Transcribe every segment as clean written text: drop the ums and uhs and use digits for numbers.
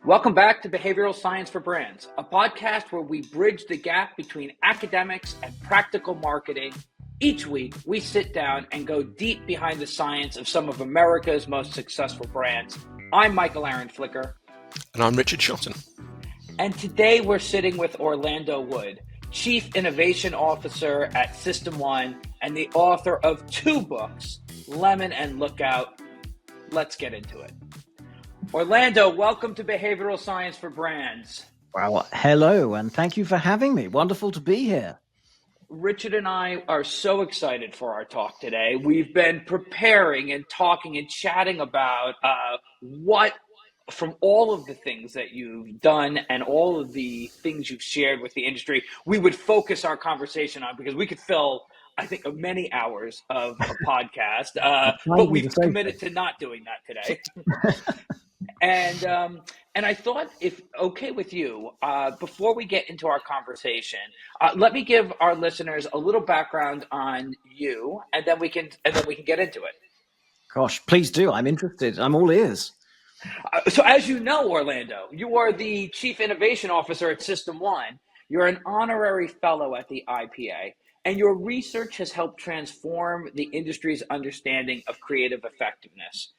Welcome back to Behavioral Science for Brands, a podcast where we bridge the gap between academics and practical marketing. Each week, we sit down and go deep behind the science of some of America's most successful brands. I'm Michael Aaron Flicker. And I'm Richard Shotton. And today we're sitting with Orlando Wood, Chief Innovation Officer at System 1 and the author of 2 books, Lemon and Lookout. Let's get into it. Orlando, welcome to Behavioral Science for Brands. Well, hello, and thank you for having me. Wonderful to be here. Richard and I are so excited for our talk today. We've been preparing and talking and chatting about what, from all of the things that you've done and all of the things you've shared with the industry, we would focus our conversation on, because we could fill, I think, many hours of a podcast, but we've committed to not doing that today. And I thought, if okay with you, before we get into our conversation, let me give our listeners a little background on you, and then we can get into it. Gosh, please do. I'm interested. I'm all ears. So, as you know, Orlando, you are the Chief Innovation Officer at System 1. You're an honorary fellow at the IPA, and your research has helped transform the industry's understanding of creative effectiveness.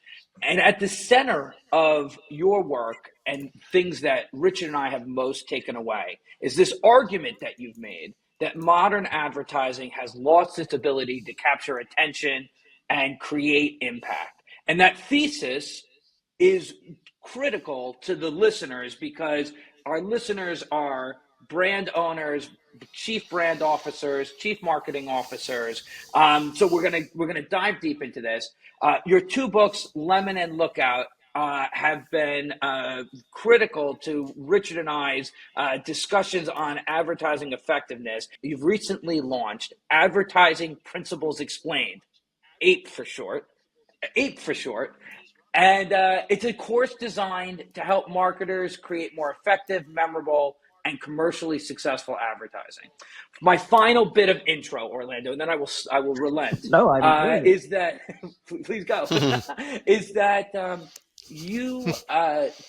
And at the center of your work and things that Richard and I have most taken away is this argument that you've made that modern advertising has lost its ability to capture attention and create impact. And that thesis is critical to the listeners, because our listeners are brand owners, chief brand officers, chief marketing officers. So we're gonna dive deep into this. Your 2 books, Lemon and Lookout, have been critical to Richard and I's discussions on advertising effectiveness. You've recently launched Advertising Principles Explained, APE for short. And it's a course designed to help marketers create more effective, memorable, and commercially successful advertising. My final bit of intro, Orlando, and then I will relent. No, I is that please go? Is that you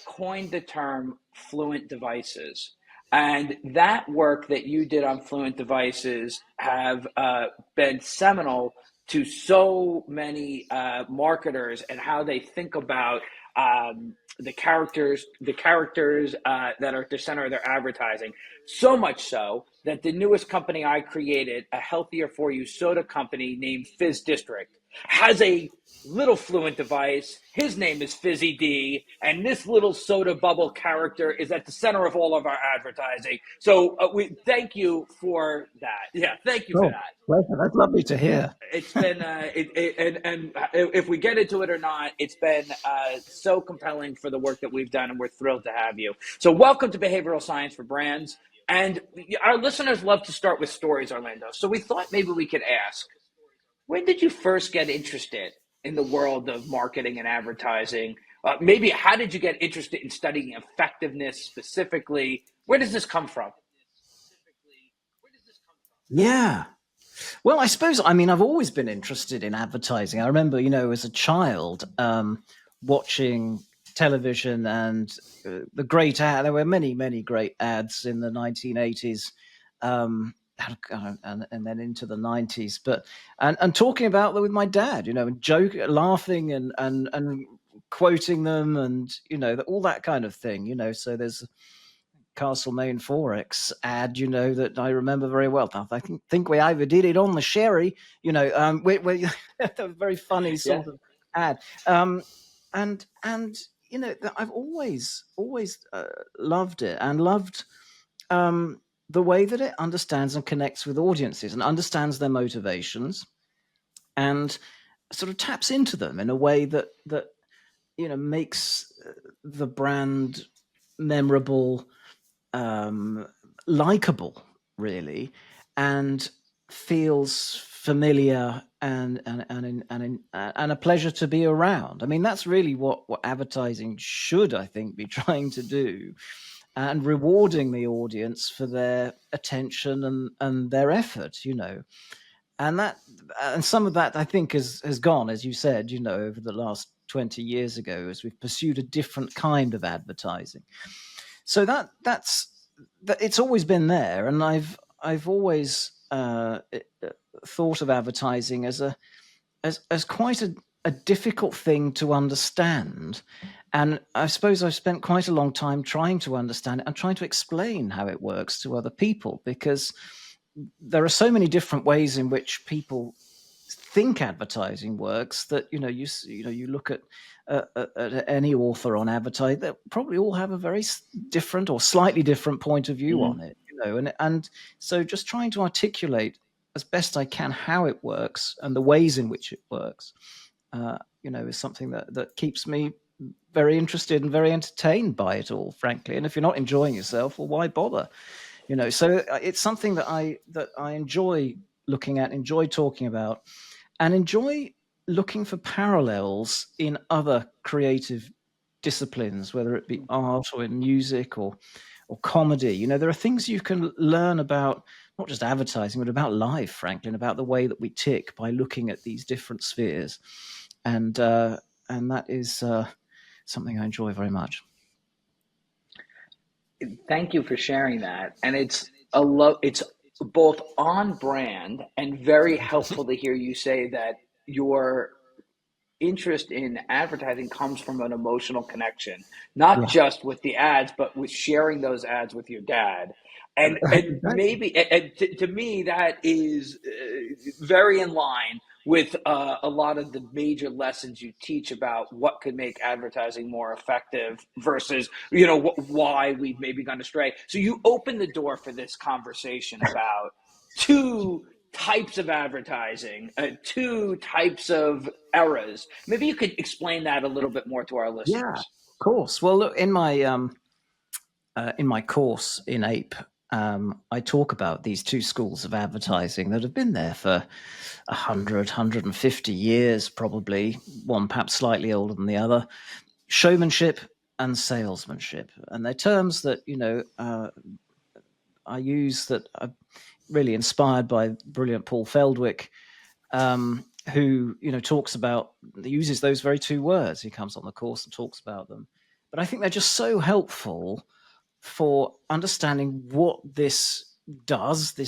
coined the term fluent devices, and that work that you did on fluent devices have been seminal to so many marketers and how they think about the characters that are at the center of their advertising. So much so that the newest company I created, a healthier for you soda company named Fizz District, has a little fluent device. His name is Fizzy D, and this little soda bubble character is at the center of all of our advertising. So we thank you for that. Yeah, thank you for that. Pleasure. That's lovely to hear. It's been, and if we get into it or not, it's been so compelling for the work that we've done, and we're thrilled to have you. So welcome to Behavioral Science for Brands. And our listeners love to start with stories, Orlando. So we thought maybe we could ask, when did you first get interested in the world of marketing and advertising? Maybe how did you get interested in studying effectiveness specifically? Where does this come from? Yeah. Well, I suppose, I've always been interested in advertising. I remember, as a child, watching television and the great ad. There were many, many great ads in the 1980s. And then into the 90s, and talking about them with my dad, and laughing and quoting them, and all that kind of thing. So there's Castlemaine Forex ad, that I remember very well. I think we overdid it on the sherry, we a very funny sort of ad, and I've always loved it, and loved the way that it understands and connects with audiences and understands their motivations, and sort of taps into them in a way that makes the brand memorable, likable, really, and feels familiar and a pleasure to be around. That's really what advertising should, I think, be trying to do. And rewarding the audience for their attention and their effort, and some of that, I think, has gone, as you said, over the last 20 years ago as we've pursued a different kind of advertising. So that it's always been there, and I've always thought of advertising as as quite a difficult thing to understand. And I suppose I've spent quite a long time trying to understand it and trying to explain how it works to other people, because there are so many different ways in which people think advertising works that you look at any author on advertising, they probably all have a very different or slightly different point of view on Mm. it, and so just trying to articulate as best I can how it works and the ways in which it works, is something that keeps me very interested and very entertained by it all, frankly. And if you're not enjoying yourself, well, why bother? So it's something that I enjoy looking at, enjoy talking about, and enjoy looking for parallels in other creative disciplines, whether it be art or in music or comedy. There are things you can learn about not just advertising, but about life, frankly, and about the way that we tick by looking at these different spheres. And that is something I enjoy very much. Thank you for sharing that. And it's both on brand and very helpful to hear you say that your interest in advertising comes from an emotional connection, not Yeah. just with the ads, but with sharing those ads with your dad. And Exactly. maybe to me that is very in line with a lot of the major lessons you teach about what could make advertising more effective versus why we've maybe gone astray. So you open the door for this conversation about two types of advertising, two types of eras. Maybe you could explain that a little bit more to our Yeah, listeners. of course. Well, look, in my course in APE, I talk about these two schools of advertising that have been there for 150 years, probably, one perhaps slightly older than the other: showmanship and salesmanship. And they're terms that, I use, that are really inspired by brilliant Paul Feldwick, who talks about, uses those very two words. He comes on the course and talks about them. But I think they're just so helpful for understanding what this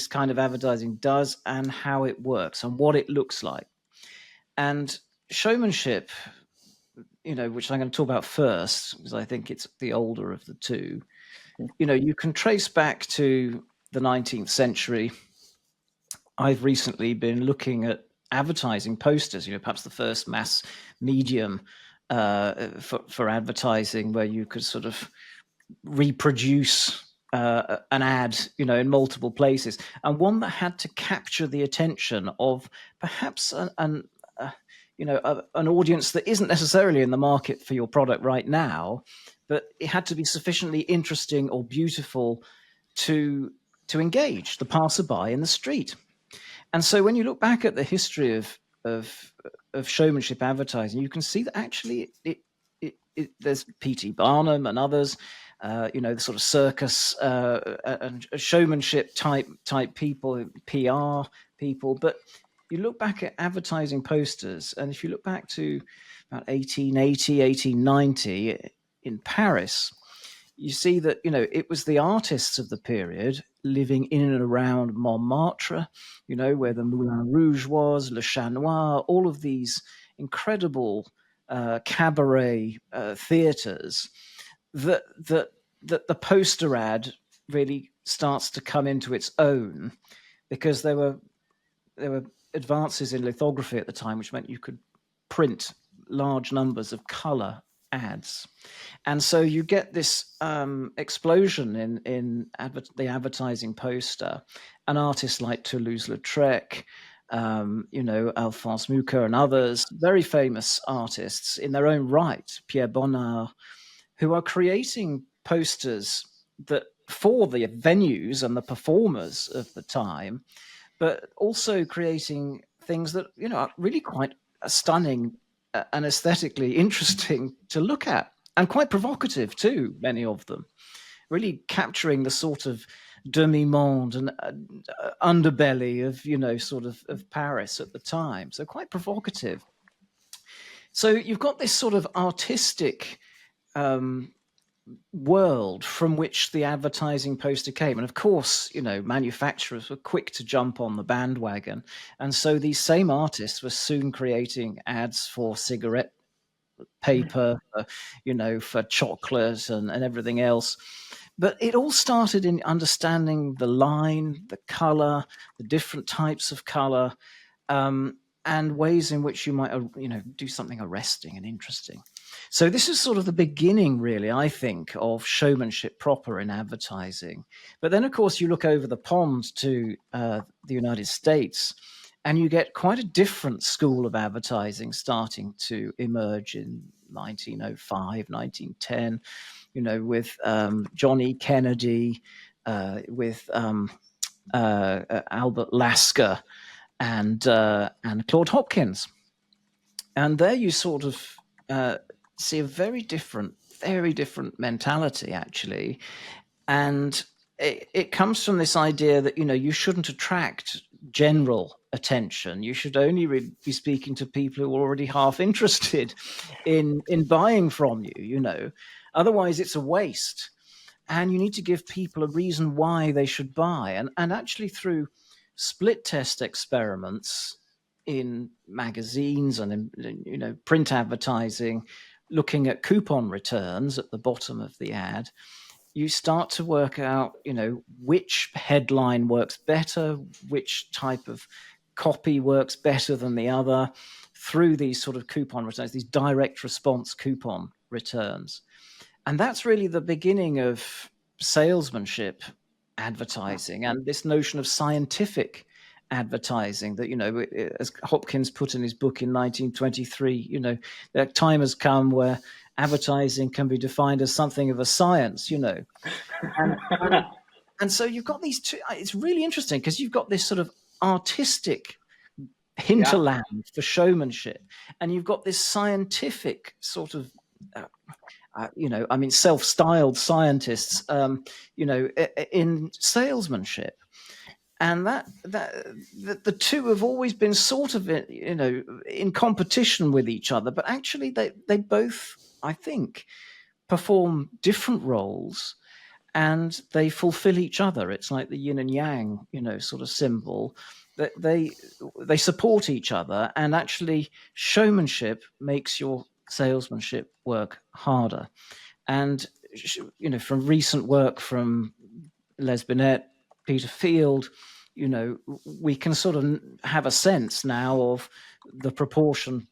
kind of advertising does, and how it works and what it looks like. And showmanship, which I'm going to talk about first, because I think it's the older of the two. You can trace back to the 19th century. I've recently been looking at advertising posters, perhaps the first mass medium for advertising, where you could sort of reproduce an ad, in multiple places, and one that had to capture the attention of perhaps an audience that isn't necessarily in the market for your product right now, but it had to be sufficiently interesting or beautiful to engage the passerby in the street. And so when you look back at the history of showmanship advertising, you can see that actually there's P.T. Barnum and others, the sort of circus and showmanship type people, PR people. But you look back at advertising posters, and if you look back to about 1880, 1890 in Paris, you see that it was the artists of the period living in and around Montmartre, where the Moulin Rouge was, Le Chat Noir, all of these incredible cabaret theaters, that the poster ad really starts to come into its own, because there were advances in lithography at the time, which meant you could print large numbers of color ads. And so you get this explosion in the advertising poster. And artists like Toulouse-Lautrec, Alphonse Mucha and others, very famous artists in their own right, Pierre Bonnard, who are creating posters that for the venues and the performers of the time, but also creating things that are really quite stunning and aesthetically interesting to look at, and quite provocative too. Many of them really capturing the sort of demi-monde and underbelly of sort of Paris at the time. So quite provocative. So you've got this sort of artistic um, world from which the advertising poster came. And of course, manufacturers were quick to jump on the bandwagon. And so these same artists were soon creating ads for cigarette paper, for chocolate and everything else. But it all started in understanding the line, the color, the different types of color, and ways in which you might, do something arresting and interesting. So this is sort of the beginning, really, I think, of showmanship proper in advertising. But then, of course, you look over the pond to the United States, and you get quite a different school of advertising starting to emerge in 1905, 1910, with John E. Kennedy, with Albert Lasker, and Claude Hopkins. And there you sort of see a very different mentality, actually. And it comes from this idea that, you shouldn't attract general attention. You should only be speaking to people who are already half interested in buying from you. Otherwise it's a waste. And you need to give people a reason why they should buy. And actually, through split test experiments in magazines and in print advertising, looking at coupon returns at the bottom of the ad, you start to work out, which headline works better, which type of copy works better than the other, through these sort of coupon returns, these direct response coupon returns. And that's really the beginning of salesmanship advertising and this notion of scientific advertising that, as Hopkins put in his book in 1923, that time has come where advertising can be defined as something of a science, and, and, and so you've got these two. It's really interesting because you've got this sort of artistic hinterland for showmanship, and you've got this scientific sort of self-styled scientists, in salesmanship. And that the two have always been sort of, in competition with each other, but actually they both, I think, perform different roles and they fulfill each other. It's like the yin and yang, sort of symbol. That they support each other, and actually showmanship makes your salesmanship work harder. And from recent work from Les Binet, Peter Field, we can sort of have a sense now of the proportion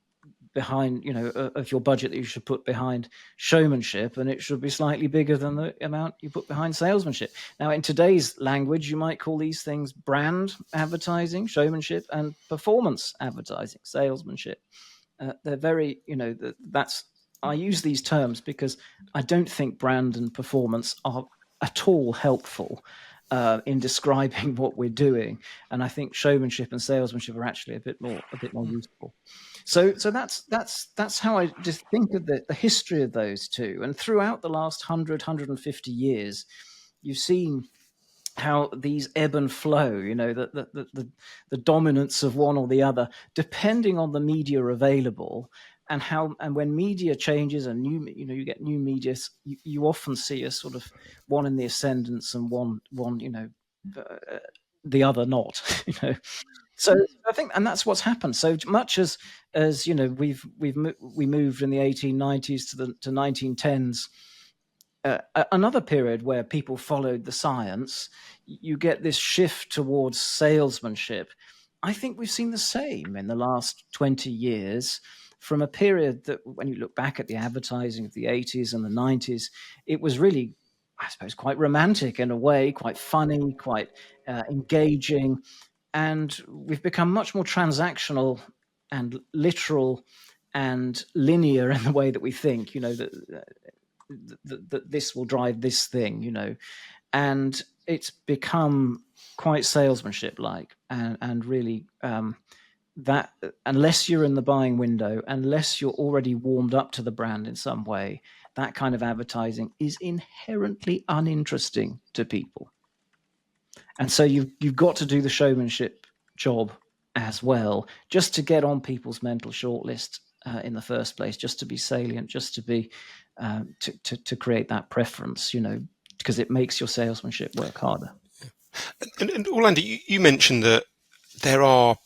behind, of your budget that you should put behind showmanship, and it should be slightly bigger than the amount you put behind salesmanship. Now, in today's language, you might call these things brand advertising, showmanship, and performance advertising, salesmanship. They're very, I use these terms because I don't think brand and performance are at all helpful in describing what we're doing, and I think showmanship and salesmanship are actually a bit more useful. So that's how I just think of the history of those two. And throughout the last 150 years, you've seen how these ebb and flow, the dominance of one or the other, depending on the media available, and when media changes and you get new media, you often see a sort of one in the ascendance and one the other not. So I think, and that's what's happened. So much as we moved in the 1890s to 1910s. Another period where people followed the science, you get this shift towards salesmanship. I think we've seen the same in the last 20 years, from a period that, when you look back at the advertising of the 80s and the 90s, it was really, I suppose, quite romantic in a way, quite funny, quite engaging. And we've become much more transactional and literal and linear in the way that we think, that this will drive this thing, and it's become quite salesmanship like, and really that unless you're in the buying window, unless you're already warmed up to the brand in some way, that kind of advertising is inherently uninteresting to people. And so you've got to do the showmanship job as well, just to get on people's mental shortlist, in the first place, just to be salient, just to be to create that preference, because it makes your salesmanship work harder. And Orlando, you mentioned that there are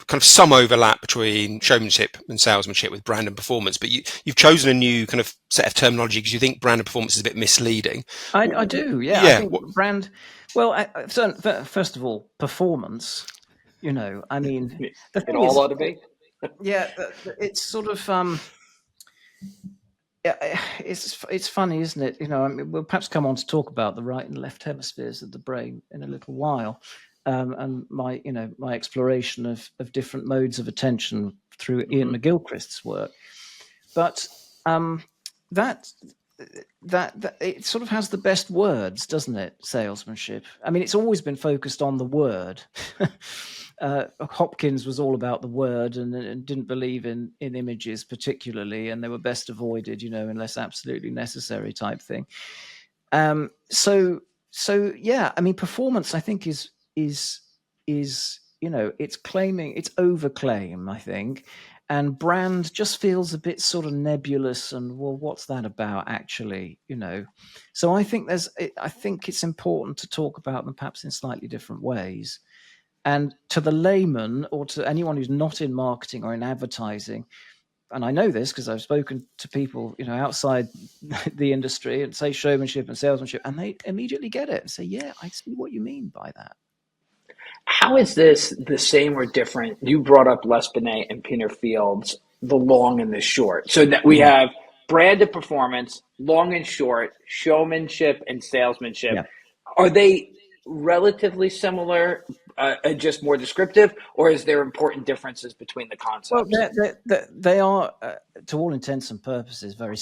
kind of some overlap between showmanship and salesmanship with brand and performance, but you've chosen a new kind of set of terminology because you think brand and performance is a bit misleading. I do, yeah. I Yeah. think brand. Well, so first of all, performance. I mean, the It thing all is, ought to be. yeah, it's sort of yeah, it's funny, isn't it? I mean, we'll perhaps come on to talk about the right and left hemispheres of the brain in a little while, and my exploration of different modes of attention through Ian McGilchrist's work. But that that it sort of has the best words, doesn't it? Salesmanship. I mean, it's always been focused on the word. Hopkins was all about the word and didn't believe in images particularly, and they were best avoided, unless absolutely necessary type thing. So yeah, I mean, performance I think is it's overclaim, I think, and brand just feels a bit sort of nebulous and, well, what's that about actually? So I think it's important to talk about them perhaps in slightly different ways. And to the layman or to anyone who's not in marketing or in advertising, and I know this because I've spoken to people, outside the industry, and say showmanship and salesmanship, and they immediately get it and say, yeah, I see what you mean by that. How is this the same or different? You brought up Les Binet and Peter Fields, the long and the short. So that we have branded performance, long and short, showmanship and salesmanship. Yeah. Are they relatively similar, just more descriptive, or is there important differences between the Well, concepts? they are, to all intents and purposes, very,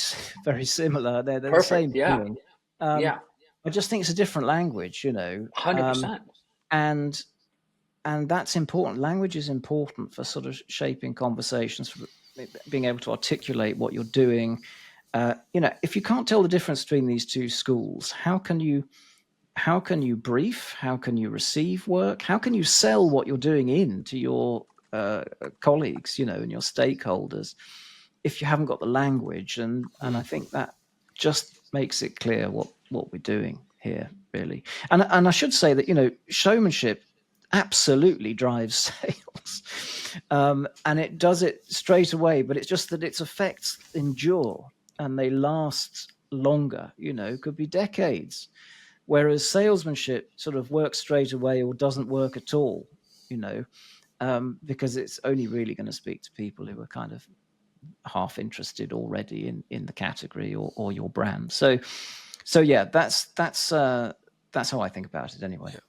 very similar. They're the Perfect. same Yeah. thing. Yeah. I just think it's a different language, 100%. and that's important. Language is important for sort of shaping conversations, for being able to articulate what you're doing. If you can't tell the difference between these two schools, how can you brief? How can you receive work? How can you sell what you're doing in to your colleagues, and your stakeholders, if you haven't got the language? And I think that just makes it clear what we're doing here, really. And I should say that showmanship absolutely drives sales, and it does it straight away. But it's just that its effects endure and they last longer. Could be decades. Whereas salesmanship sort of works straight away or doesn't work at all, because it's only really going to speak to people who are kind of half interested already in the category or your brand. So yeah, that's how I think about it anyway. Yeah.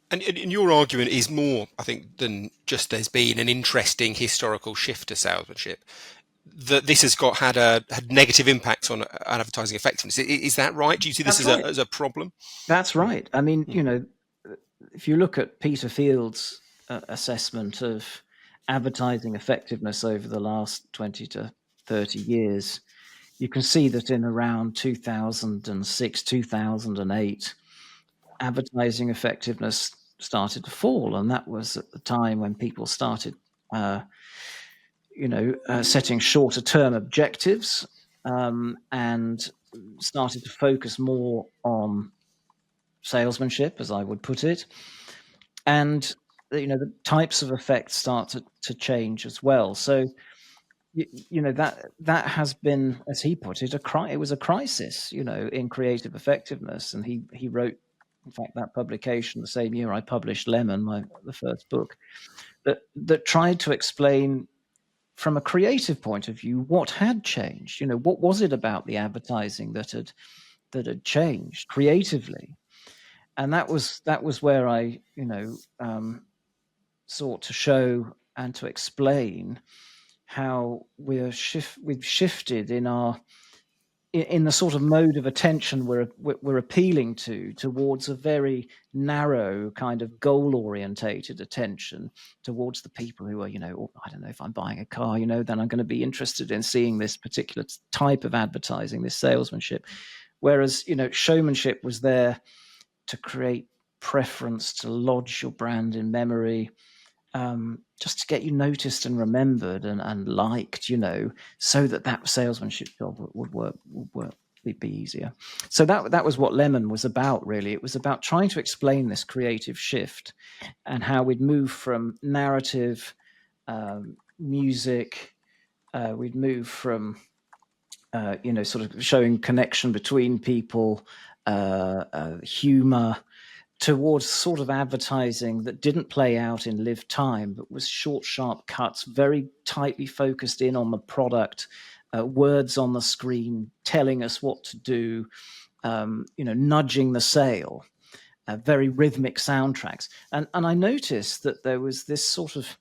And your argument is more, I think, than just there's been an interesting historical shift to salesmanship. That this has had negative impacts on advertising effectiveness. Is that right? Do you see this as a problem? That's right. I mean, if you look at Peter Field's assessment of advertising effectiveness over the last 20 to 30 years, you can see that in around 2006, 2008, advertising effectiveness started to fall. And that was at the time when people started, setting shorter term objectives, and started to focus more on salesmanship, as I would put it. And the types of effects start to change as well. So that has been, as he put it, it was a crisis, in creative effectiveness. And he wrote, in fact, that publication the same year I published Lemon, the first book, that tried to explain from a creative point of view what had changed. What was it about the advertising that had changed creatively? And that was where I sought to show and to explain how we've shifted in the sort of mode of attention we're appealing towards a very narrow kind of goal orientated attention towards the people who are, I don't know, if I'm buying a car, then I'm going to be interested in seeing this particular type of advertising, this salesmanship. Whereas, showmanship was there to create preference, to lodge your brand in memory, just to get you noticed and remembered and liked, so that salesmanship job would work, be easier. So that was what Lemon was about, really. It was about trying to explain this creative shift and how we'd move from narrative, music, we'd move from sort of showing connection between people, humor, towards sort of advertising that didn't play out in live time, but was short, sharp cuts, very tightly focused in on the product, words on the screen telling us what to do, nudging the sale, very rhythmic soundtracks. And I noticed that there was this sort of,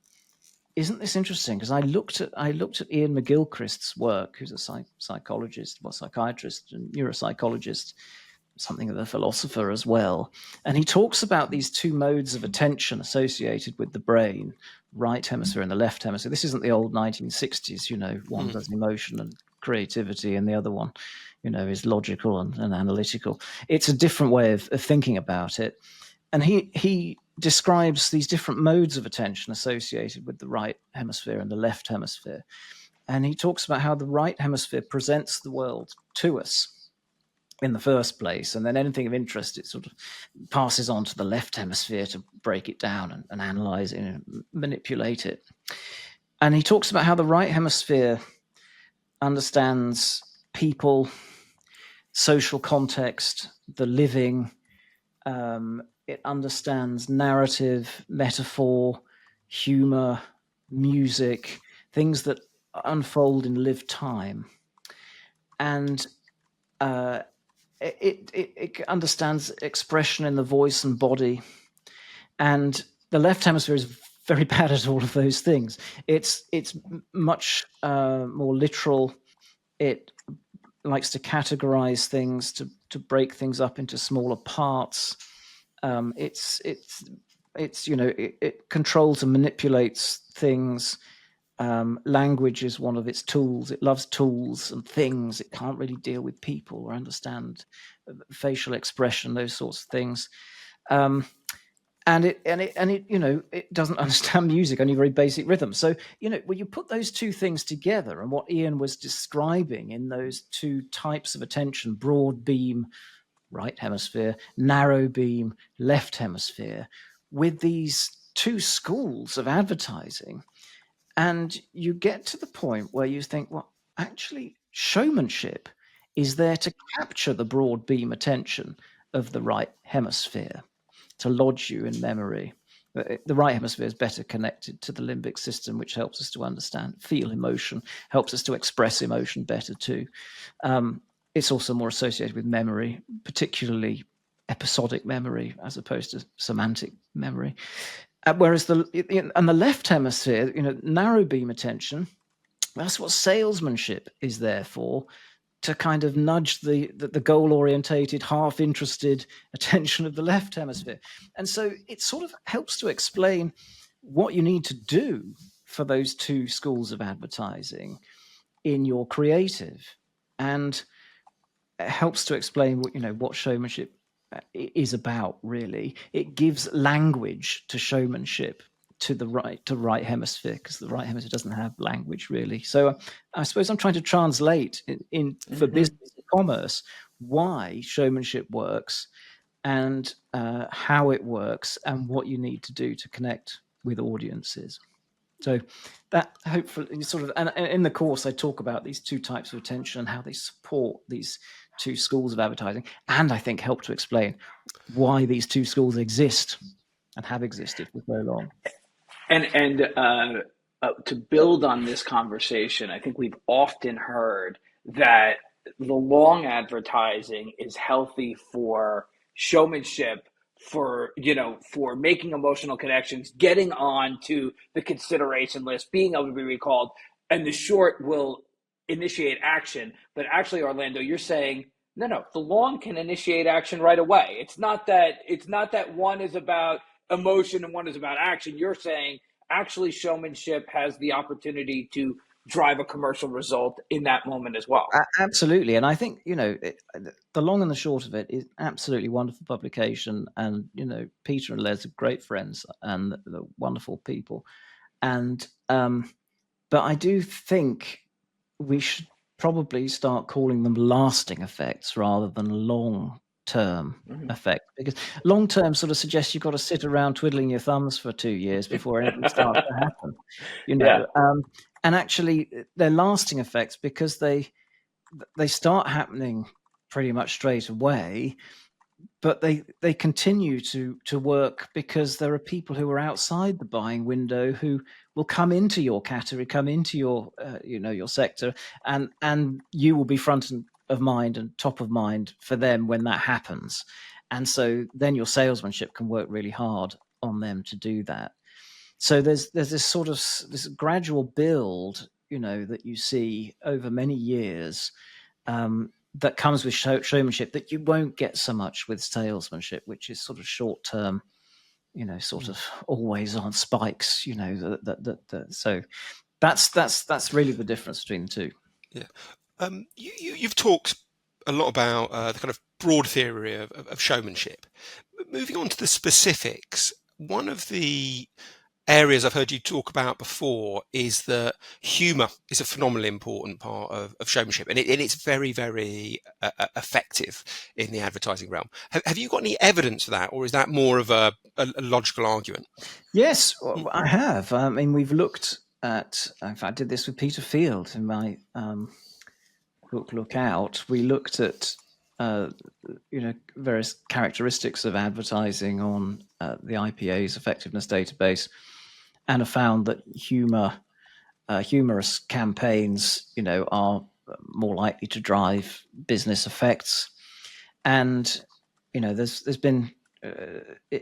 isn't this interesting? Because I looked at Ian McGilchrist's work, who's a psychiatrist and neuropsychologist, something of a philosopher as well. And he talks about these two modes of attention associated with the brain, right hemisphere and the left hemisphere. This isn't the old 1960s, one does emotion and creativity and the other one, is logical and analytical. It's a different way of thinking about it. And he describes these different modes of attention associated with the right hemisphere and the left hemisphere. And he talks about how the right hemisphere presents the world to us in the first place, and then anything of interest, it sort of passes on to the left hemisphere to break it down and analyze it and manipulate it. And he talks about how the right hemisphere understands people, social context, the living. It understands narrative, metaphor, humor, music, things that unfold in lived time. And it understands expression in the voice and body. And the left hemisphere is very bad at all of those things. It's much more literal. It likes to categorize things, to break things up into smaller parts. It controls and manipulates things. Language is one of its tools. It loves tools and things. It can't really deal with people or understand facial expression, those sorts of things. And it doesn't understand music, only very basic rhythm. So, when you put those two things together, and what Ian was describing in those two types of attention, broad beam, right hemisphere, narrow beam, left hemisphere, with these two schools of advertising, and you get to the point where you think, well, actually, showmanship is there to capture the broad beam attention of the right hemisphere, to lodge you in memory. The right hemisphere is better connected to the limbic system, which helps us to understand, feel emotion, helps us to express emotion better too. It's also more associated with memory, particularly episodic memory, as opposed to semantic memory. Whereas the left hemisphere, narrow beam attention, that's what salesmanship is there for, to kind of nudge the goal-orientated, half-interested attention of the left hemisphere. And so it sort of helps to explain what you need to do for those two schools of advertising in your creative, and it helps to explain what showmanship is about. Really, it gives language to showmanship to the right hemisphere, because the right hemisphere doesn't have language really. So I suppose I'm trying to translate for business and commerce why showmanship works, and how it works, and what you need to do to connect with audiences. So that hopefully sort of, and in the course I talk about these two types of attention and how they support these two schools of advertising, and I think help to explain why these two schools exist and have existed for so long. And to build on this conversation, I think we've often heard that the long advertising is healthy for showmanship, for making emotional connections, getting on to the consideration list, being able to be recalled, and the short will initiate action. But actually, Orlando, you're saying no, the long can initiate action right away. It's not that one is about emotion and one is about action. You're saying actually showmanship has the opportunity to drive a commercial result in that moment as well. Absolutely. And I think, the long and the short of it is absolutely wonderful publication. And, Peter and Les are great friends and they're wonderful people. And, but I do think we should probably start calling them lasting effects rather than long-term effects, because long-term sort of suggests you've got to sit around twiddling your thumbs for 2 years before anything starts to happen, Yeah. and actually they're lasting effects because they start happening pretty much straight away, but they continue to work because there are people who are outside the buying window who will come into your category, come into your your sector, and you will be front of mind and top of mind for them when that happens. And so then your salesmanship can work really hard on them to do that. So there's this sort of this gradual build, that you see over many years, that comes with showmanship that you won't get so much with salesmanship, which is sort of short term, sort of always on spikes, so that's really the difference between the two. Yeah. You've talked a lot about the kind of broad theory of showmanship. Moving on to the specifics, one of the areas I've heard you talk about before is that humour is a phenomenally important part of showmanship, and it's very, very effective in the advertising realm. Have you got any evidence for that, or is that more of a logical argument? Yes, I have. I mean, we've looked at, in fact, I did this with Peter Field in my book Look Out. We looked at various characteristics of advertising on the IPA's effectiveness database, and have found that humorous campaigns, are more likely to drive business effects. And there's been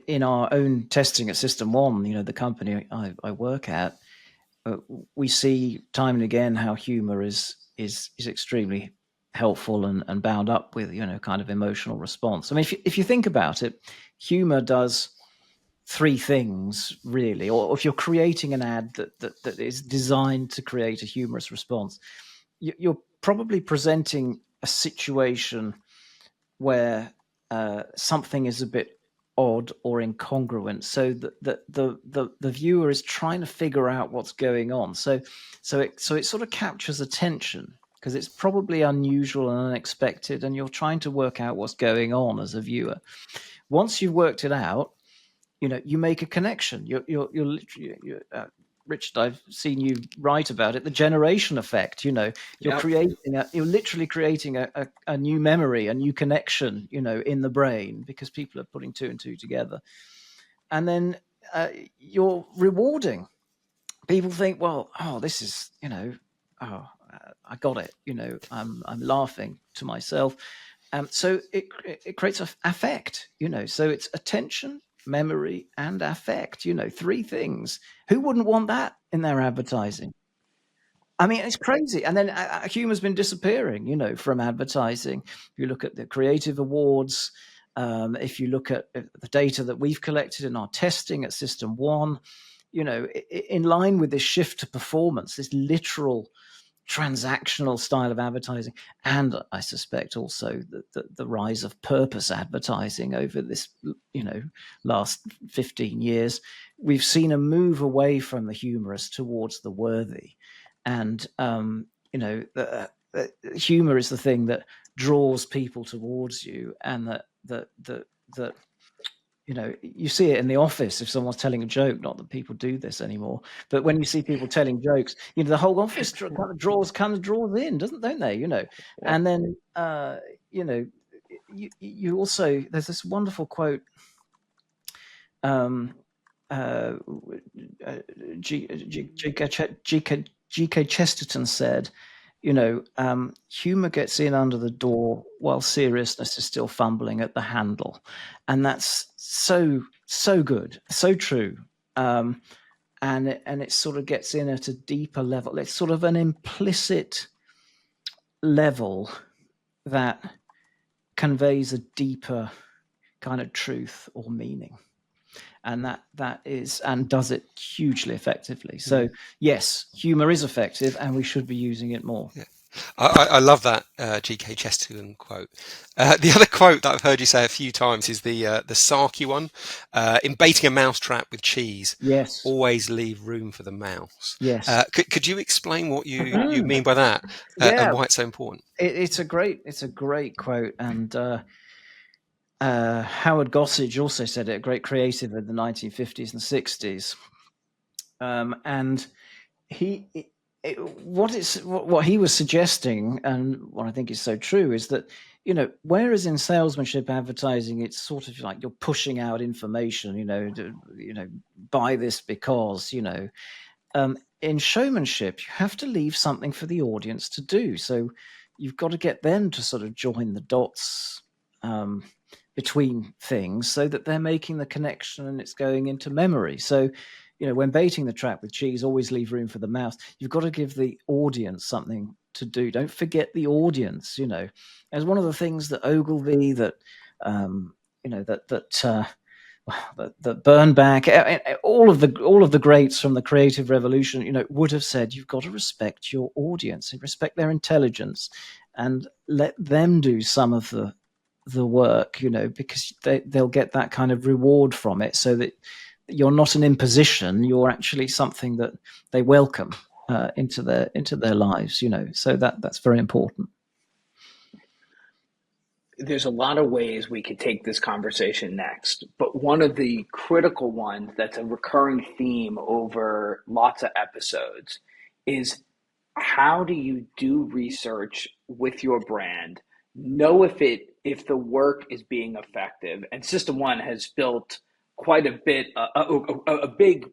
in our own testing at System One, the company I work at, we see time and again how humor is extremely helpful and bound up with kind of emotional response. I mean, if you think about it, humor does three things really. Or if you're creating an ad that is designed to create a humorous response, you're probably presenting a situation where something is a bit odd or incongruent, so that the viewer is trying to figure out what's going on. So it sort of captures attention because it's probably unusual and unexpected, and you're trying to work out what's going on as a viewer. Once you've worked it out, you make a connection. You're literally, Richard, I've seen you write about it, the generation effect. You're literally creating a new memory, a new connection, in the brain, because people are putting two and two together. And then you're rewarding. People think, well, this is, I got it. I'm laughing to myself. So it creates an affect. So it's attention, memory, and affect. Three things. Who wouldn't want that in their advertising? I mean, it's crazy. And then humor's been disappearing, from advertising. If you look at the creative awards, if you look at the data that we've collected in our testing at System One, in line with this shift to performance, this literal transactional style of advertising, and I suspect also the rise of purpose advertising over this last 15 years, we've seen a move away from the humorous towards the worthy. And the humor is the thing that draws people towards you, and that you see it in the office if someone's telling a joke. Not that people do this anymore, but when you see people telling jokes, the whole office kind of draws in, don't they? Yeah. And then you also, there's this wonderful quote. G.K. Chesterton said, humor gets in under the door while seriousness is still fumbling at the handle. And that's so good, so true. And it sort of gets in at a deeper level. It's sort of an implicit level that conveys a deeper kind of truth or meaning. and that is, and does it hugely effectively. So yes, humor is effective, and we should be using it more. Yeah. I love that G.K. Chesterton quote. The other quote that I've heard you say a few times is the Saki one. In baiting a mousetrap with cheese, Yes, always leave room for the mouse. yes. Could you explain what you mean by that, and Yeah, why it's so important? it's a great quote, and Howard Gossage also said it, a great creative in the 1950s and 60s. And he, what he was suggesting, and what I think is so true, is that, whereas in salesmanship advertising, it's sort of like you're pushing out information, buy this because, in showmanship, you have to leave something for the audience to do. So you've got to get them to sort of join the dots between things so that they're making the connection and it's going into memory. So, when baiting the trap with cheese, always leave room for the mouse. You've got to give the audience something to do. Don't forget the audience. As one of the things that Ogilvy, that that Bernbach, all of the greats from the creative revolution, would have said, you've got to respect your audience and respect their intelligence, and let them do some of the work, because they'll get that kind of reward from it, so that you're not an imposition, you're actually something that they welcome into their lives, so that's very important. There's a lot of ways we could take this conversation next, but one of the critical ones that's a recurring theme over lots of episodes is, how do you do research with your brand, know if the work is being effective? And System One has built quite a bit, a big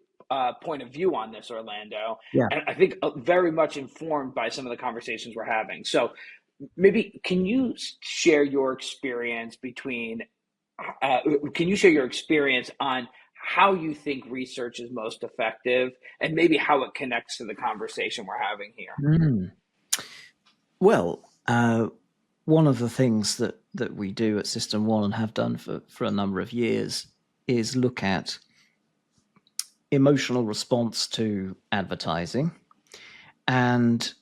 point of view on this, Orlando, Yeah. and I think very much informed by some of the conversations we're having. So maybe can you share your experience on how you think research is most effective, and maybe how it connects to the conversation we're having here? Well, one of the things that we do at System One, and have done for a number of years, is look at emotional response to advertising. And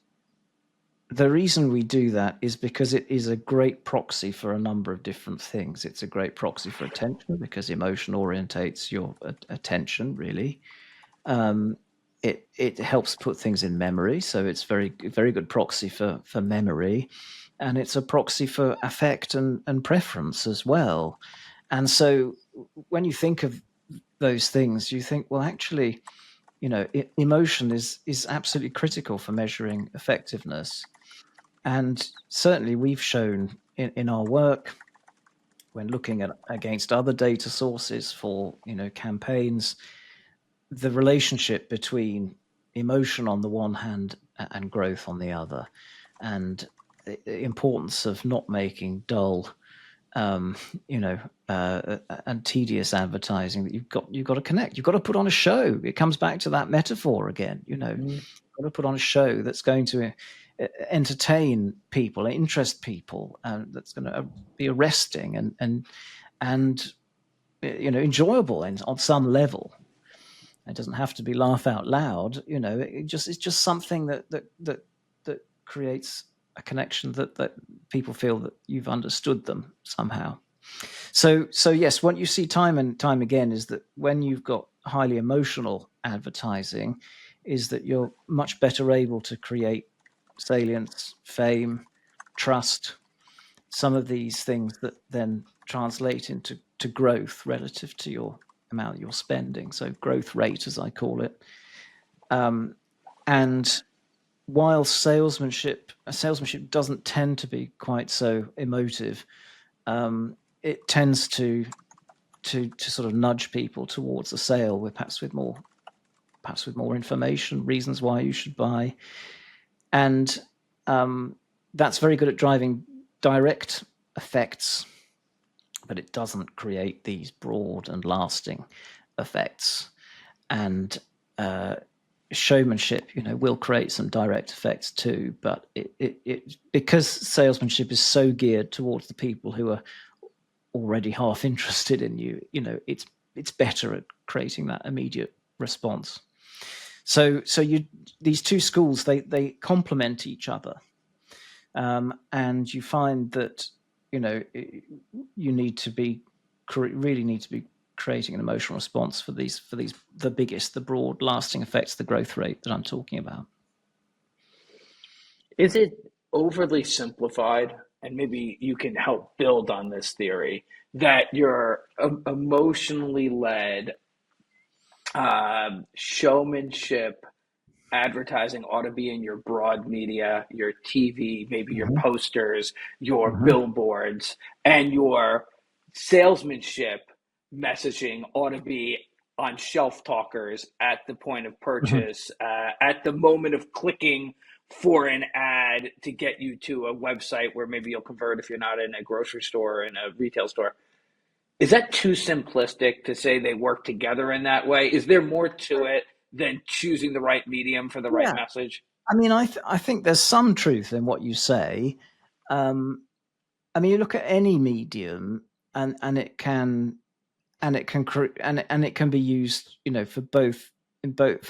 the reason we do that is because it is a great proxy for a number of different things. It's a great proxy for attention, because emotion orientates your attention, really. It helps put things in memory, so it's very good proxy for memory, and it's a proxy for affect and preference as well. And so when you think of those things, you think, well, actually, emotion is absolutely critical for measuring effectiveness. And certainly we've shown in our work, when looking against other data sources for campaigns, the relationship between emotion on the one hand and growth on the other, and the importance of not making dull and tedious advertising. That you've got to connect, you've got to put on a show. It comes back to that metaphor again. You've got to put on a show that's going to entertain people, interest people, that's going to be arresting and enjoyable on some level. It doesn't have to be laugh out loud. It's just something that creates a connection that people feel that you've understood them somehow. So yes, what you see time and time again is that when you've got highly emotional advertising, is that you're much better able to create salience, fame, trust, some of these things that then translate into growth relative to your amount you're spending. So growth rate, as I call it. And while salesmanship doesn't tend to be quite so emotive, it tends to sort of nudge people towards a sale, perhaps with more information, reasons why you should buy. And that's very good at driving direct effects, but it doesn't create these broad and lasting effects. And showmanship, will create some direct effects too, but it because salesmanship is so geared towards the people who are already half interested in you, it's better at creating that immediate response. So these two schools, they complement each other, and you find that you need to be really need to be creating an emotional response for these the broad lasting effects, the growth rate that I'm talking about. Is it overly simplified? And maybe you can help build on this theory that your emotionally led showmanship advertising ought to be in your broad media, your TV, maybe your Mm-hmm. posters, your Mm-hmm. billboards, and your salesmanship messaging ought to be on shelf talkers at the point of Mm-hmm. purchase, at the moment of clicking for an ad to get you to a website where maybe you'll convert if you're not in a grocery store or in a retail store. Is that too simplistic to say they work together in that way? Is there more to it than choosing the right medium for the right Yeah, message? I mean, I think there's some truth in what you say. Um, I mean, you look at any medium, and it can and it can and it can be used, for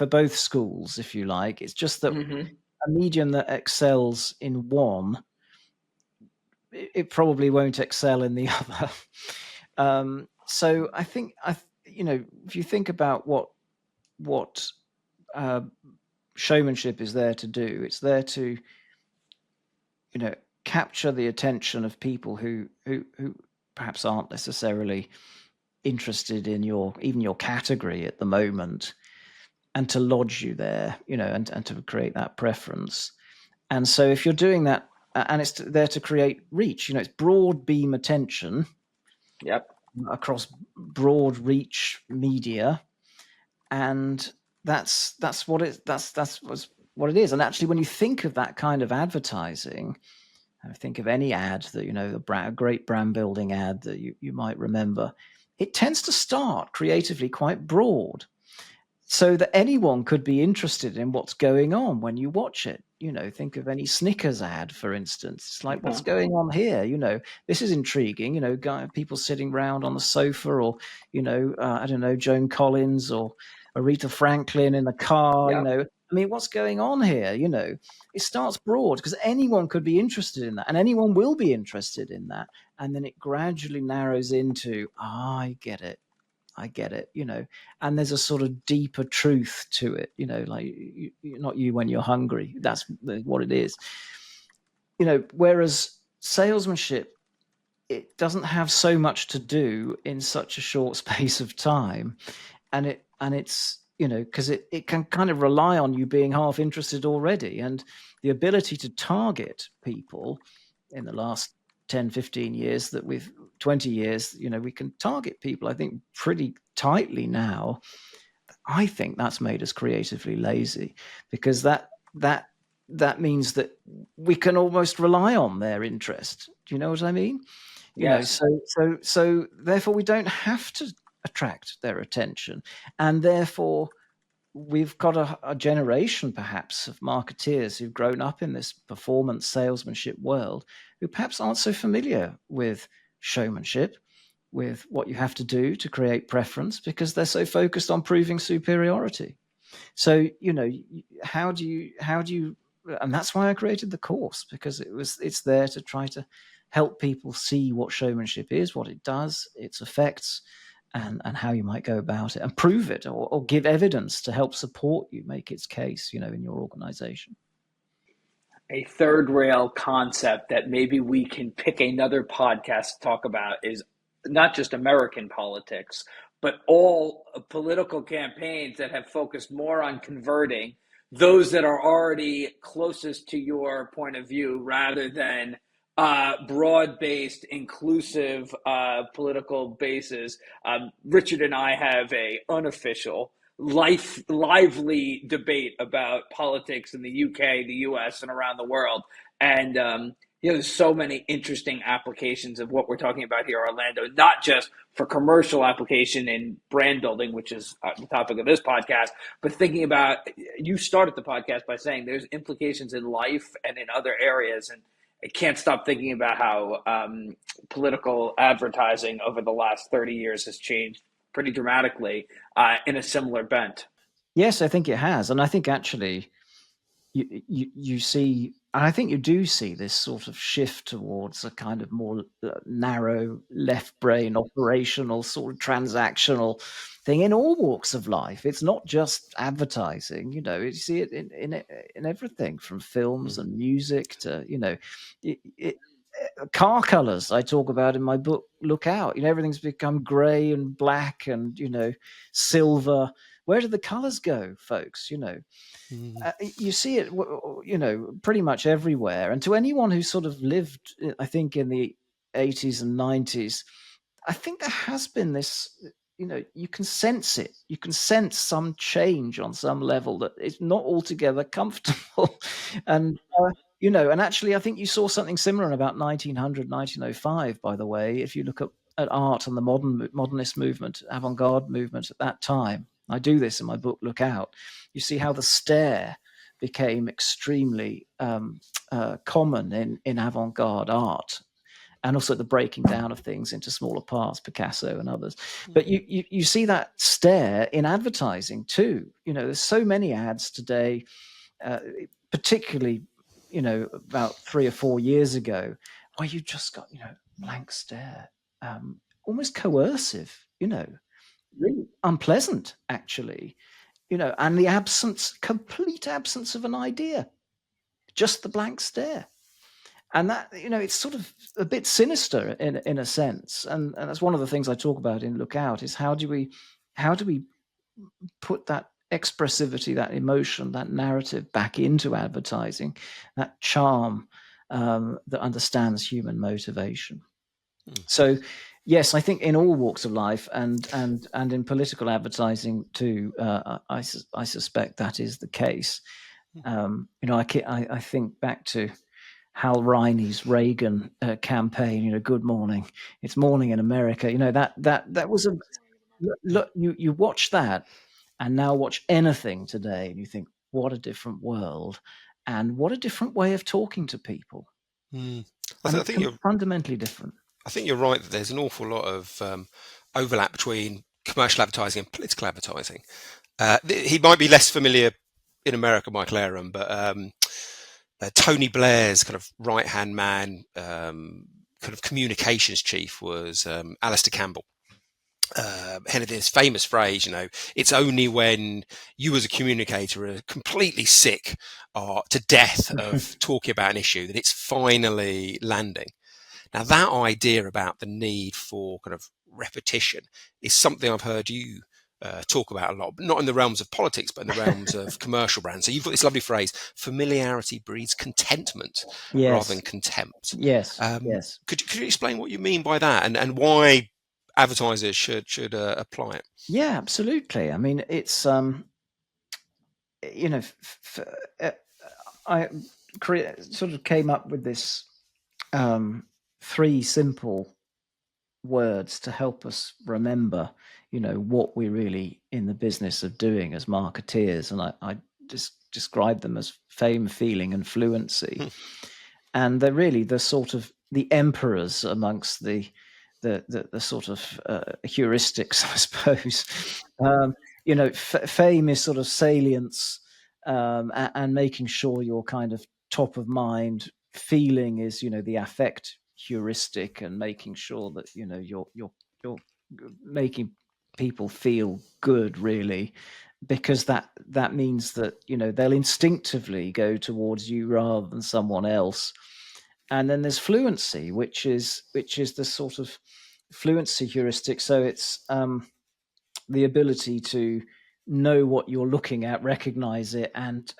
both schools, if you like. It's just that Mm-hmm. a medium that excels in one, it probably won't excel in the other. So I think if you think about what uh, showmanship is there to do, it's there to capture the attention of people who perhaps aren't necessarily interested in even your category at the moment, and to lodge you there, and to create that preference. And so if you're doing that, and it's there to create reach, it's broad beam attention Yep. across broad reach media, and that's what what it is. And actually, when you think of that kind of advertising, I think of any ad that, a great brand building ad that you might remember, it tends to start creatively quite broad, so that anyone could be interested in what's going on when you watch it. Think of any Snickers ad, for instance. It's like, what's going on here? This is intriguing. People sitting around on the sofa, or, I don't know, Joan Collins or Aretha Franklin in the car. Yep. I mean, what's going on here? It starts broad because anyone could be interested in that, and anyone will be interested in that. And then it gradually narrows into, I get it. And there's a sort of deeper truth to it, like not you when you're hungry. That's what it is. Whereas salesmanship, it doesn't have so much to do in such a short space of time, and it's because it can kind of rely on you being half interested already, and the ability to target people in the last 10-15 years, 20 years, we can target people, I think, pretty tightly now. I think that's made us creatively lazy, because that means that we can almost rely on their interest. Do you know what I mean? Yes. So therefore we don't have to attract their attention, and therefore we've got a generation perhaps of marketeers who've grown up in this performance salesmanship world, who perhaps aren't so familiar with showmanship, with what you have to do to create preference, because they're so focused on proving superiority. So how do you and that's why I created the course, because it's there to try to help people see what showmanship is, what it does, its effects, and how you might go about it, and prove it, or give evidence to help support you make its case, in your organization. A third rail concept that maybe we can pick another podcast to talk about is not just American politics, but all political campaigns that have focused more on converting those that are already closest to your point of view, rather than broad-based, inclusive political bases. Richard and I have a unofficial, lively debate about politics in the UK, the US, and around the world. And there's so many interesting applications of what we're talking about here, Orlando, not just for commercial application in brand building, which is the topic of this podcast, but thinking about, you started the podcast by saying there's implications in life and in other areas. And I can't stop thinking about how political advertising over the last 30 years has changed pretty dramatically in a similar bent. Yes, I think it has, and I think actually you see, and I think you do see this sort of shift towards a kind of more narrow left brain operational sort of transactional thing in all walks of life. It's not just advertising, you see it in everything from films Mm. and music to car colors I talk about in my book. Look out, everything's become gray and black and silver. Where do the colors go, folks? Mm. You see it, pretty much everywhere. And to anyone who sort of lived, I think, in the 80s and 90s, I think there has been this, you can sense it. You can sense some change on some level that it's not altogether comfortable. And, and actually, I think you saw something similar in about 1900, 1905, by the way, if you look at art and the modernist movement, avant-garde movement at that time. I do this in my book, Look Out. You see how the stare became extremely common in avant-garde art, and also the breaking down of things into smaller parts, Picasso and others. But you see that stare in advertising too. There's so many ads today, particularly about 3 or 4 years ago, where you just got blank stare, almost coercive, really unpleasant actually, and the complete absence of an idea, just the blank stare. And that, it's sort of a bit sinister in a sense. And that's one of the things I talk about in Look Out is how do we put that expressivity, that emotion, that narrative back into advertising, that charm that understands human motivation. So, yes, I think in all walks of life and in political advertising too, I suspect that is the case. I think back to Hal Riney's Reagan campaign. Good morning, it's morning in America. That was a look. You watch that, and now watch anything today, and you think, what a different world, and what a different way of talking to people. Mm. I mean, I think you're fundamentally different. I think you're right that there's an awful lot of overlap between commercial advertising and political advertising. He might be less familiar in America, Michael Aram, but Tony Blair's kind of right-hand man, kind of communications chief was Alistair Campbell. Had this famous phrase, it's only when you as a communicator are completely sick or to death of talking about an issue that it's finally landing. Now, that idea about the need for kind of repetition is something I've heard you talk about a lot, but not in the realms of politics, but in the realms of commercial brands. So you've got this lovely phrase, familiarity breeds contentment rather than contempt. Yes. Could you explain what you mean by that and why advertisers should apply it? Yeah, absolutely. I mean, it's sort of came up with this 3 simple words to help us remember, what we're really in the business of doing as marketeers, and I just describe them as fame, feeling, and fluency. And they're really the sort of the emperors amongst the sort of heuristics, I suppose. Fame is sort of salience, and making sure you're kind of top of mind. Feeling is, the affect heuristic, and making sure that you're making people feel good, really, because that means that they'll instinctively go towards you rather than someone else. And then there's fluency, which is the sort of fluency heuristic. So it's the ability to know what you're looking at, recognize it, and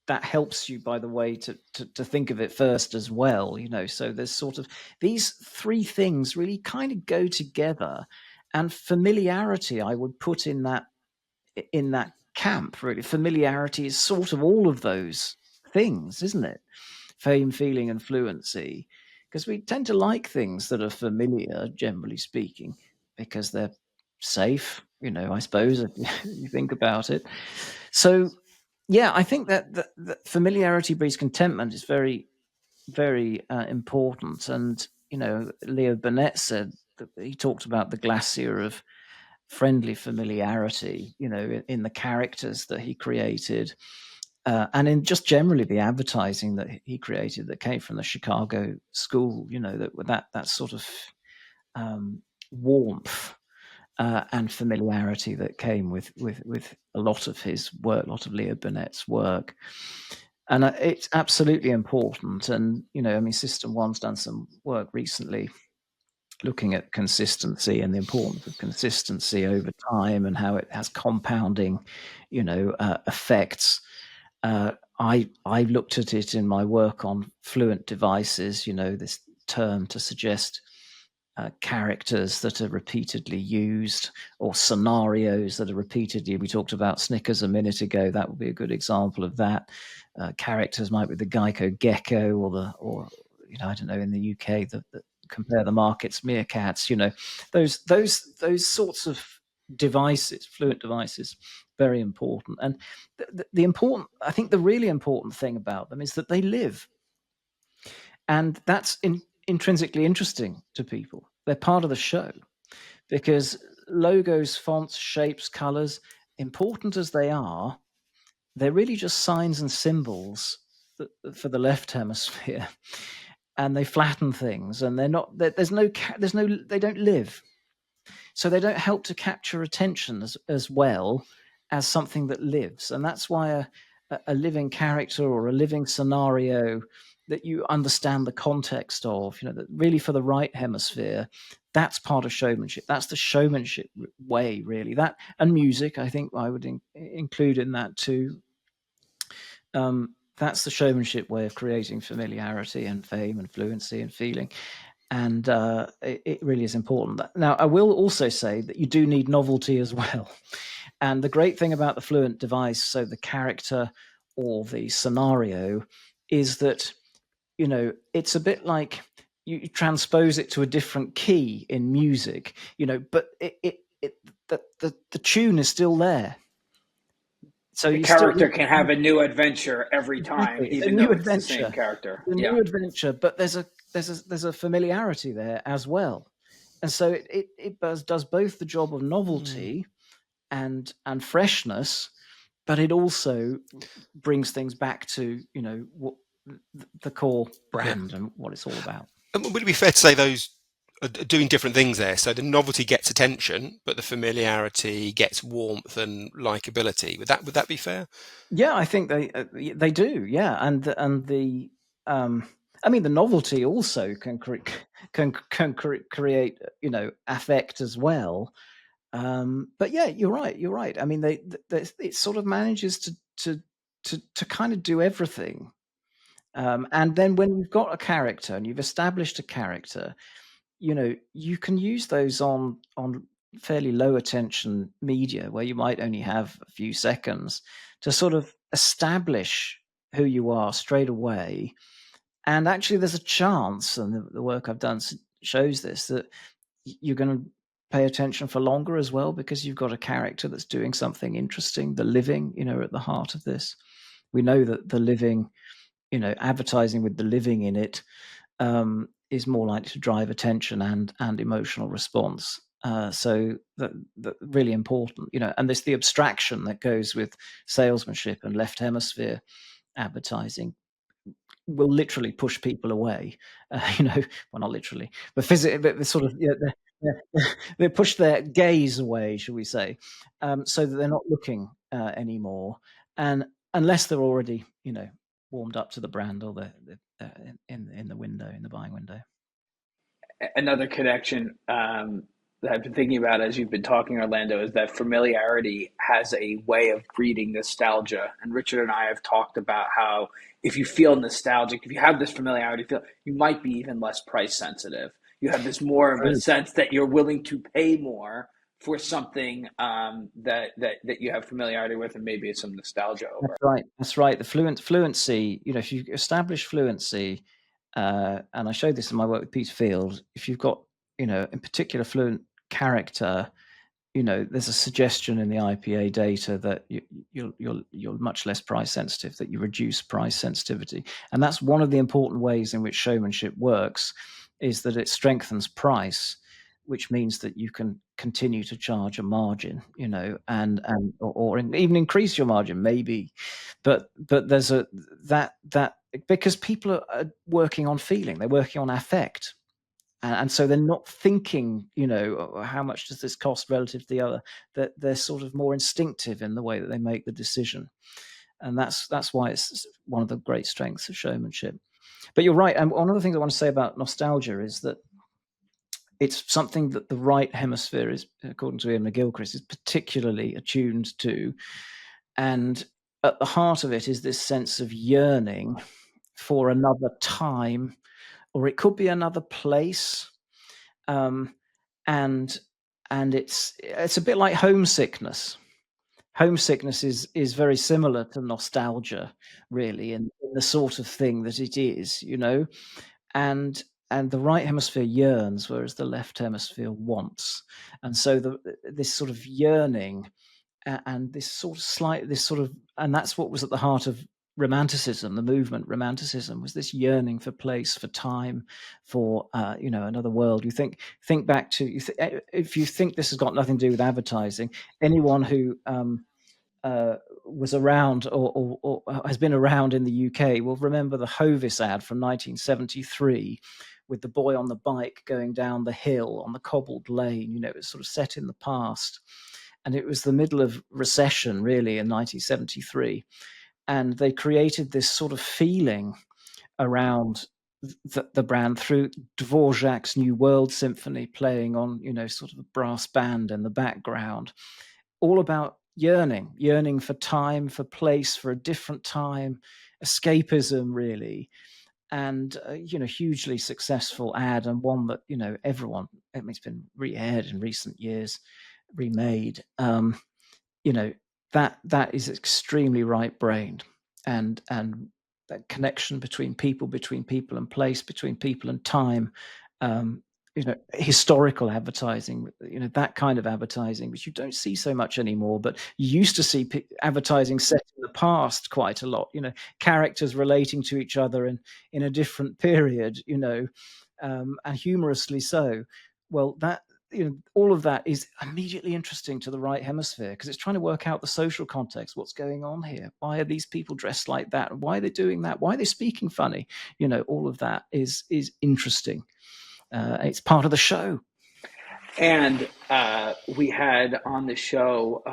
that helps you, by the way, to think of it first as well. So there's sort of these 3 things really kind of go together, and familiarity I would put in that camp. Really, familiarity is sort of all of those things, isn't it? Fame, feeling, and fluency, because we tend to like things that are familiar, generally speaking, because they're safe, I suppose, if you think about it. So, yeah, I think that familiarity breeds contentment is very, very important. And, Leo Burnett said that he talked about the glacier of friendly familiarity, in the characters that he created, and in just generally the advertising that he created that came from the Chicago school, that sort of warmth and familiarity that came with a lot of his work, a lot of Leo Burnett's work. And it's absolutely important. And, System One's done some work recently looking at consistency and the importance of consistency over time and how it has compounding, effects. I looked at it in my work on fluent devices, this term to suggest characters that are repeatedly used, or scenarios that are repeatedly. We talked about Snickers a minute ago. That would be a good example of that. Characters might be the Geico gecko, or I don't know, in the UK, the compare the markets meerkats. Those sorts of devices, fluent devices, very important. And I think the really important thing about them is that they live, and that's intrinsically interesting to people. They're part of the show, because logos, fonts, shapes, colors, important as they are, they're really just signs and symbols for the left hemisphere, and they flatten things, and they don't live, so they don't help to capture attention as well as something that lives. And that's why a living character or a living scenario that you understand the context of, that really for the right hemisphere, that's part of showmanship. That's the showmanship way, really. That and music, I think I would include in that too. That's the showmanship way of creating familiarity and fame and fluency and feeling. And it really is important. Now, I will also say that you do need novelty as well. And the great thing about the fluent device, so the character or the scenario, is that, it's a bit like you transpose it to a different key in music, but the tune is still there. So the character can have a new adventure every time, exactly. even though it's the same character. A new adventure, but there's a familiarity there as well, and so it does both the job of novelty and freshness, but it also brings things back to what the core brand and what it's all about. And would it be fair to say those are doing different things there? So the novelty gets attention, but the familiarity gets warmth and likability. Would that be fair? Yeah, I think they do. Yeah, and the the novelty also can create affect as well. But yeah, you're right. I mean, it sort of manages to kind of do everything. And then when you've got a character and you've established a character, you can use those on fairly low attention media where you might only have a few seconds to sort of establish who you are straight away. And actually, there's a chance, and the work I've done shows this, that you're going to pay attention for longer as well, because you've got a character that's doing something interesting. The living, at the heart of this. We know that the living, advertising with the living in it, is more likely to drive attention and emotional response. So that really important, and there's the abstraction that goes with salesmanship and left hemisphere advertising will literally push people away. Well, not literally, but physically, but sort of, they push their gaze away, shall we say, so that they're not looking anymore, and unless they're already, warmed up to the brand, or they're in the window, in the buying window. Another connection that I've been thinking about as you've been talking, Orlando, is that familiarity has a way of breeding nostalgia. And Richard and I have talked about how if you feel nostalgic, if you have this familiarity feel, you might be even less price sensitive. You have this more of a sense that you're willing to pay more for something that you have familiarity with, and maybe it's some nostalgia over. That's right. The fluency, if you establish fluency, and I showed this in my work with Peter Field, if you've got, in particular fluent character, there's a suggestion in the IPA data that you're much less price sensitive, that you reduce price sensitivity. And that's one of the important ways in which showmanship works, is that it strengthens price. which means that you can continue to charge a margin, and or even increase your margin maybe, but there's that because people are working on feeling, they're working on affect, and so they're not thinking, how much does this cost relative to the other. That they're sort of more instinctive in the way that they make the decision, and that's why it's one of the great strengths of showmanship. But you're right, and one of the things I want to say about nostalgia is that it's something that the right hemisphere is, according to Ian McGilchrist, is particularly attuned to. And at the heart of it is this sense of yearning for another time, or it could be another place. And it's a bit like homesickness. Homesickness is very similar to nostalgia, really, in the sort of thing that it is, and the right hemisphere yearns, whereas the left hemisphere wants. And so this sort of yearning, and this sort of, and that's what was at the heart of romanticism. The movement romanticism was this yearning for place, for time, for another world. You think back to if you think this has got nothing to do with advertising, anyone who was around or has been around in the UK will remember the Hovis ad from 1973 with the boy on the bike going down the hill on the cobbled lane. It was sort of set in the past, and it was the middle of recession really in 1973, and they created this sort of feeling around the brand through Dvorak's New World Symphony playing on sort of a brass band in the background, all about yearning for time, for place, for a different time, escapism really. And hugely successful ad, and one that everyone, I mean, it's been re-aired in recent years, remade. That is extremely right-brained, and that connection between people and place, between people and time. Historical advertising, that kind of advertising, which you don't see so much anymore, but you used to see advertising set in the past quite a lot, characters relating to each other in a different period, and humorously so. Well, that, all of that is immediately interesting to the right hemisphere, because it's trying to work out the social context. What's going on here? Why are these people dressed like that? Why are they doing that? Why are they speaking funny? All of that is interesting. It's part of the show. And we had on the show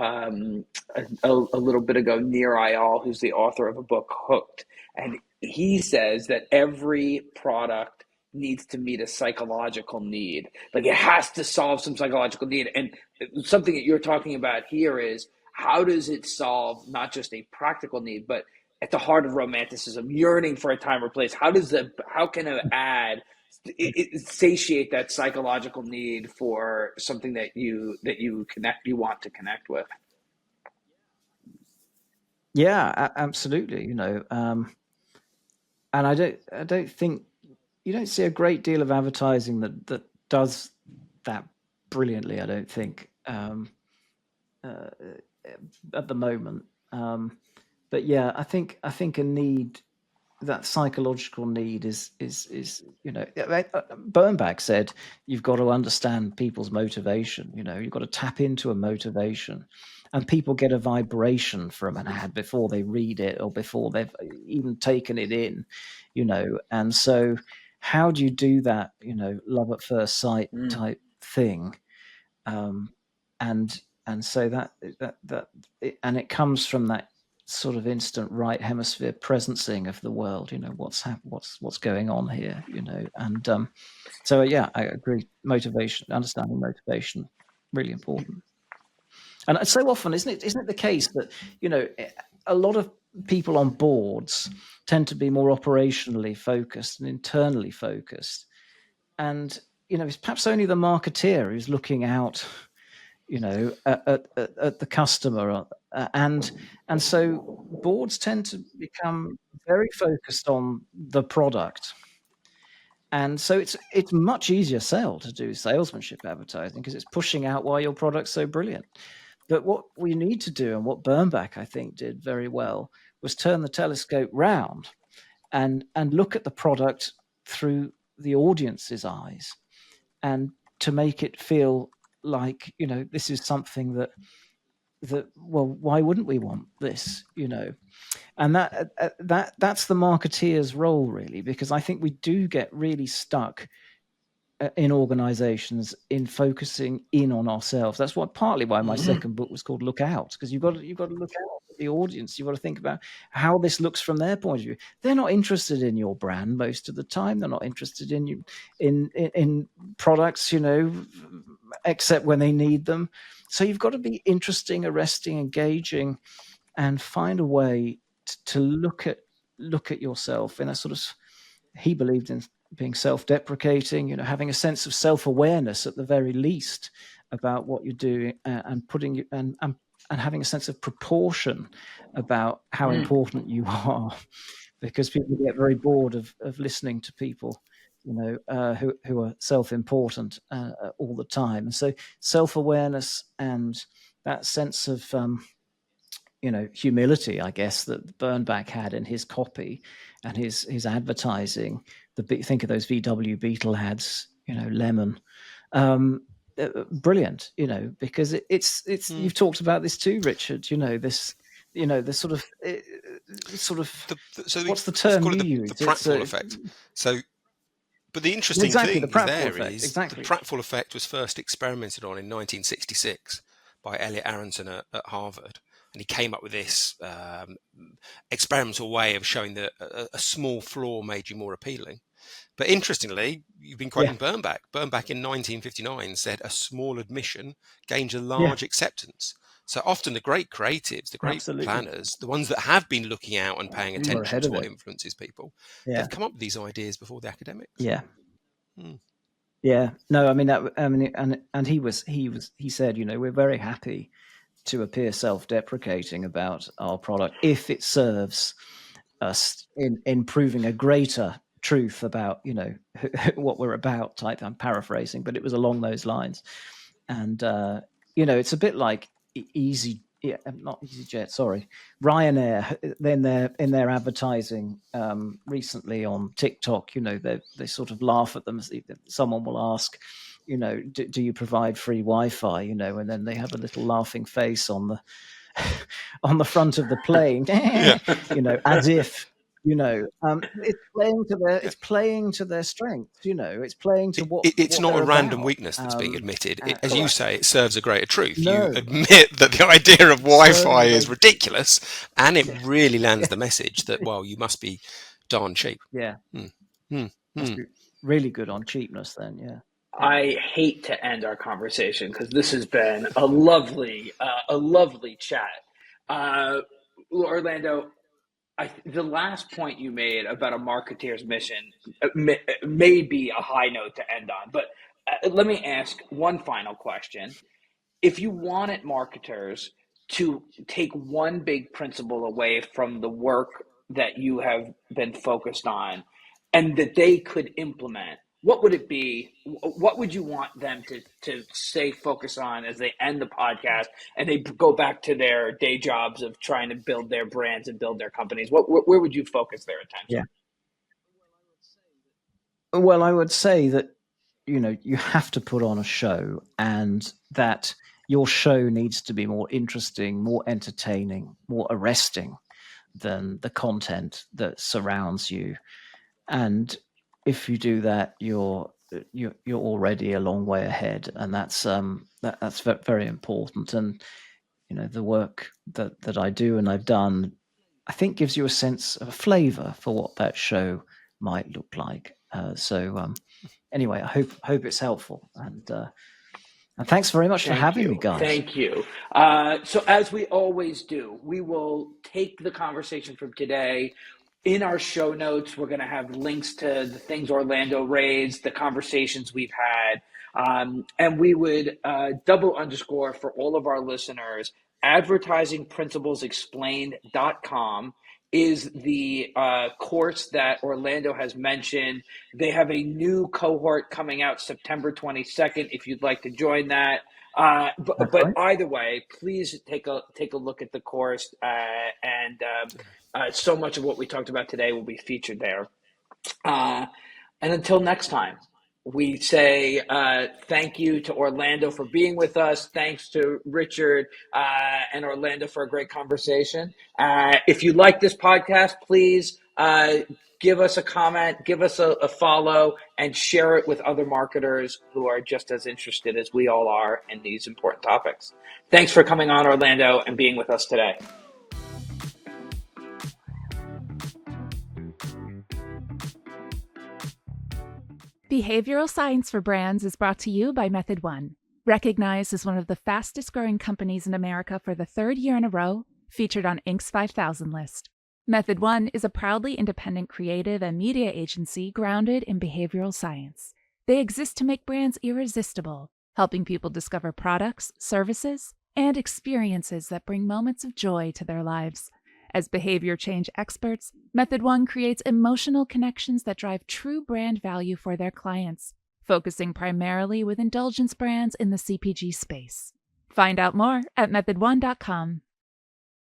a little bit ago Nir Eyal, who's the author of a book, Hooked. And he says that every product needs to meet a psychological need. Like it has to solve some psychological need. And something that you're talking about here is, how does it solve not just a practical need, but at the heart of romanticism, yearning for a time or place? How can an ad satiate that psychological need for something that you want to connect with? Yeah, absolutely. And I don't think you don't see a great deal of advertising that does that brilliantly. I don't think at the moment. But yeah, I think a need, that psychological need is Bernbach said you've got to understand people's motivation. You've got to tap into a motivation, and people get a vibration from an ad before they read it or before they've even taken it in. And so how do you do that? Love at first sight type thing, and so that and it comes from that sort of instant right hemisphere presencing of the world. What's going on here, and so yeah, I agree. Motivation, understanding motivation, really important. And so often, isn't it the case that a lot of people on boards tend to be more operationally focused and internally focused, and it's perhaps only the marketeer who's looking out at the customer, and so boards tend to become very focused on the product, and so it's much easier sell to do salesmanship advertising because it's pushing out why your product's so brilliant. But what we need to do, and what Bernbach I think did very well, was turn the telescope round and look at the product through the audience's eyes, and to make it feel like, this is something that well, why wouldn't we want this, and that's the marketeer's role, really, because I think we do get really stuck in organizations in focusing in on ourselves. That's partly why my second book was called Look Out, because you've got to look out at the audience. You've got to think about how this looks from their point of view. They're not interested in your brand most of the time. They're not interested in you in products, except when they need them. So you've got to be interesting, arresting, engaging, and find a way to look at yourself in a sort of, he believed in being self-deprecating, having a sense of self-awareness at the very least about what you're doing, and putting and having a sense of proportion about how important you are, because people get very bored of listening to people, who are self-important all the time. And so self-awareness and that sense of humility, I guess, that Bernbach had in his copy and his advertising. Think of those VW Beetle ads, lemon. Brilliant, because it's you've talked about this too, Richard. This, the sort of what's the term you use? The pratfall effect. So, but the interesting exactly, thing the pratfall there effect. is Exactly. the pratfall effect was first experimented on in 1966 by Elliot Aronson at Harvard. And he came up with this experimental way of showing that a small flaw made you more appealing. But interestingly, you've been quoting Bernbach. Bernbach in 1959 said a small admission gains a large acceptance. So often the great creatives, the great planners, the ones that have been looking out and paying attention to what influences people, they've come up with these ideas before the academics. Yeah. Yeah. No, I mean, and he said, we're very happy to appear self-deprecating about our product if it serves us in proving a greater truth about what we're about. I'm paraphrasing, but it was along those lines. And it's a bit like not EasyJet, sorry, Ryanair. In their advertising recently on TikTok, they sort of laugh at them. Someone will ask, do you provide free Wi-Fi? And then they have a little laughing face on the on the front of the plane, as if it's playing to their strengths. It's playing to what it's what not a random about. weakness that's being admitted. As correct. you say, it serves a greater truth. No. You admit that the idea of Wi-Fi is ridiculous, and it really lands the message that, well, you must be darn cheap. Yeah. Must be really good on cheapness then. Yeah. I hate to end our conversation because this has been a lovely chat. Orlando, the last point you made about a marketeer's mission may be a high note to end on, but let me ask one final question. If you wanted marketers to take one big principle away from the work that you have been focused on and that they could implement, what would it be? What would you want them to stay focused on as they end the podcast and they go back to their day jobs of trying to build their brands and build their companies? Where would you focus their attention? Yeah. Well, I would say that, you have to put on a show, and that your show needs to be more interesting, more entertaining, more arresting than the content that surrounds you. And if you do that, you're already a long way ahead, and that's very important. And the work that I do and I've done, I think, gives you a sense of a flavor for what that show might look like. Anyway, I hope it's helpful, and thanks very much for having me, guys. Thank you. So as we always do, we will take the conversation from today. In our show notes, we're going to have links to the things Orlando raised, the conversations we've had, and we would double underscore for all of our listeners, advertisingprinciplesexplained.com is the course that Orlando has mentioned. They have a new cohort coming out September 22nd if you'd like to join that. But either way, please take a look at the course, and so much of what we talked about today will be featured there. And until next time, We say thank you to Orlando for being with us. Thanks to Richard and Orlando for a great conversation. If you like this podcast, please give us a comment, give us a follow, and share it with other marketers who are just as interested as we all are in these important topics. Thanks for coming on, Orlando, and being with us today. Behavioral Science for Brands is brought to you by Method One. Recognized as one of the fastest growing companies in America for the third year in a row, featured on Inc.'s 5,000 list. Method One is a proudly independent creative and media agency grounded in behavioral science. They exist to make brands irresistible, helping people discover products, services, and experiences that bring moments of joy to their lives. As behavior change experts, Method One creates emotional connections that drive true brand value for their clients, focusing primarily with indulgence brands in the CPG space. Find out more at methodone.com.